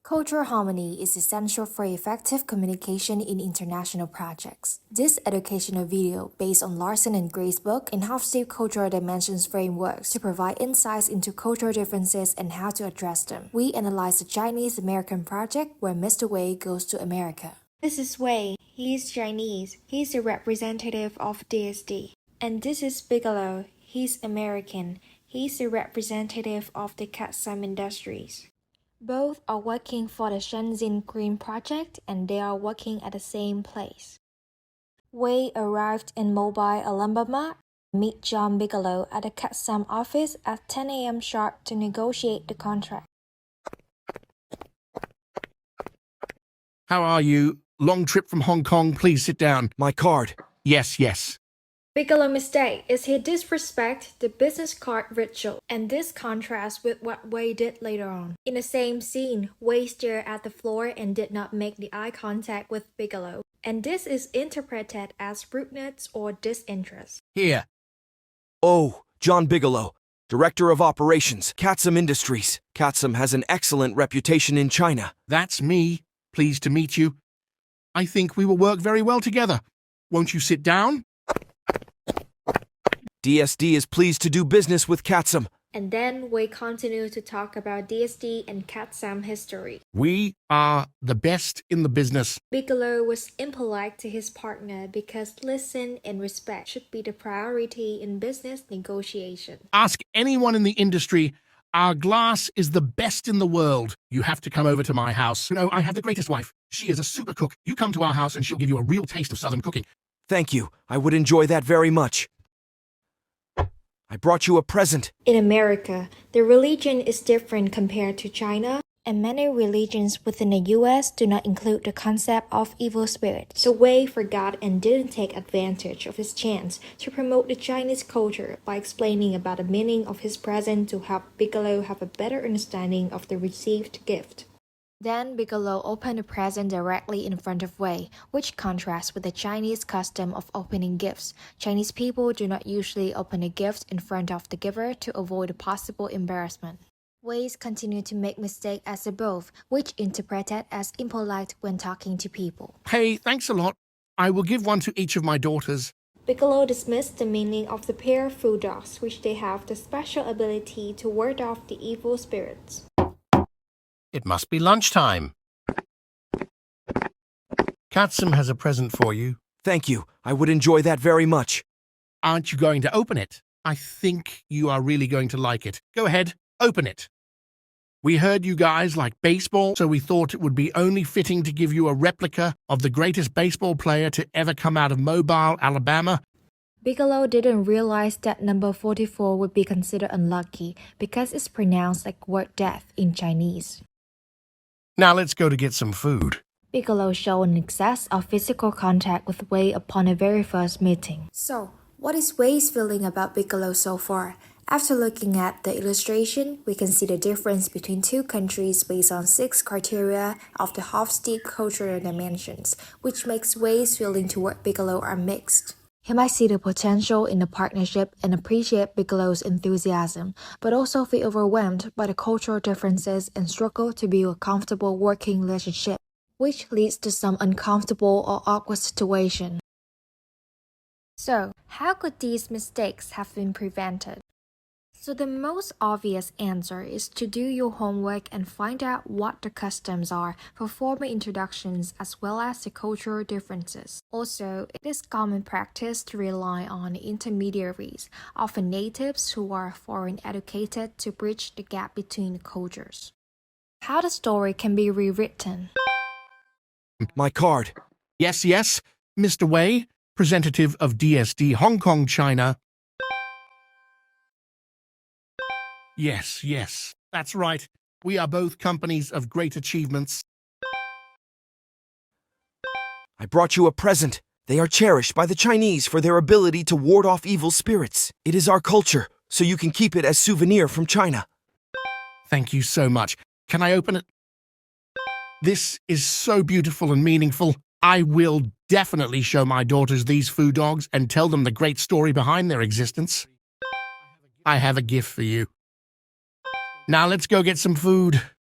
Cultural harmony is essential for effective communication in international projects. This educational video, based on Larson and Gray's book, enhances deep cultural dimensions frameworks to provide insights into cultural differences and how to address them. We analyze the Chinese-American project where Mr. Wei goes to America. This is Wei. He's Chinese. He's a representative of DSD. And this is Bigelow. He's American. He's a representative of the Katsam Industries. Both are working for the Shenzhen Green Project and they are working at the same place. Wei arrived in Mobile, Alabama. Meet John Bigelow at the Katsam office at 10 a.m. sharp to negotiate the contract. How are you? Long trip from Hong Kong, please sit down. My card. Yes. Bigelow mistake is he disrespect the business card ritual, and this contrasts with what Wei did later on. In the same scene, Wei stared at the floor and did not make the eye contact with Bigelow, and this is interpreted as rudeness or disinterest. Here. Oh, John Bigelow, Director of Operations, Katsam Industries. Katsam has an excellent reputation in China. That's me. Pleased to meet you. I think we will work very well together. Won't you sit down? DSD is pleased to do business with Katsam. And then Wei continued to talk about DSD and Katsam history. We are the best in the business. Bigelow was impolite to his partner because listen and respect should be the priority in business negotiation. Ask anyone in the industry. Our glass is the best in the world. You have to come over to my house. You know, I have the greatest wife. She is a super cook. You come to our house and she'll give you a real taste of Southern cooking. Thank you. I would enjoy that very much. I brought you a present. In America, the religion is different compared to China, and many religions within the US do not include the concept of evil spirits. So Wei forgot and didn't take advantage of his chance to promote the Chinese culture by explaining about the meaning of his present to help Bigelow have a better understanding of the received gift. Then Bigelow opened the present directly in front of Wei, which contrasts with the Chinese custom of opening gifts. Chinese people do not usually open a gift in front of the giver to avoid a possible embarrassment. Wei continued to make mistakes as above, which interpreted as impolite when talking to people. Hey, thanks a lot. I will give one to each of my daughters. Bigelow dismissed the meaning of the pair of food dogs, which they have the special ability to ward off the evil spirits. It must be lunchtime. Katsam has a present for you. Thank you. I would enjoy that very much. Aren't you going to open it? I think you are really going to like it. Go ahead, open it. We heard you guys like baseball, so we thought it would be only fitting to give you a replica of the greatest baseball player to ever come out of Mobile, Alabama. Bigelow didn't realize that number 44 would be considered unlucky because it's pronounced like word death in Chinese. Now let's go to get some food. Bigelow showed an excess of physical contact with Wei upon the very first meeting. So, what is Wei's feeling about Bigelow so far? After looking at the illustration, we can see the difference between two countries based on 6 criteria of the Hofstede cultural dimensions, which makes Wei's feeling toward Bigelow are mixed. He might see the potential in the partnership and appreciate Bigelow's enthusiasm, but also feel overwhelmed by the cultural differences and struggle to build a comfortable working relationship, which leads to some uncomfortable or awkward situation. So, how could these mistakes have been prevented? So the most obvious answer is to do your homework and find out what the customs are for formal introductions as well as the cultural differences. Also, it is common practice to rely on intermediaries, often natives who are foreign educated, to bridge the gap between the cultures. How the story can be rewritten. My card. Yes, Mr. Wei, representative of DSD Hong Kong, China. Yes, that's right. We are both companies of great achievements. I brought you a present. They are cherished by the Chinese for their ability to ward off evil spirits. It is our culture, so you can keep it as souvenir from China. Thank you so much. Can I open it? This is so beautiful and meaningful. I will definitely show my daughters these food dogs and tell them the great story behind their existence. I have a gift for you. Now let's go get some food.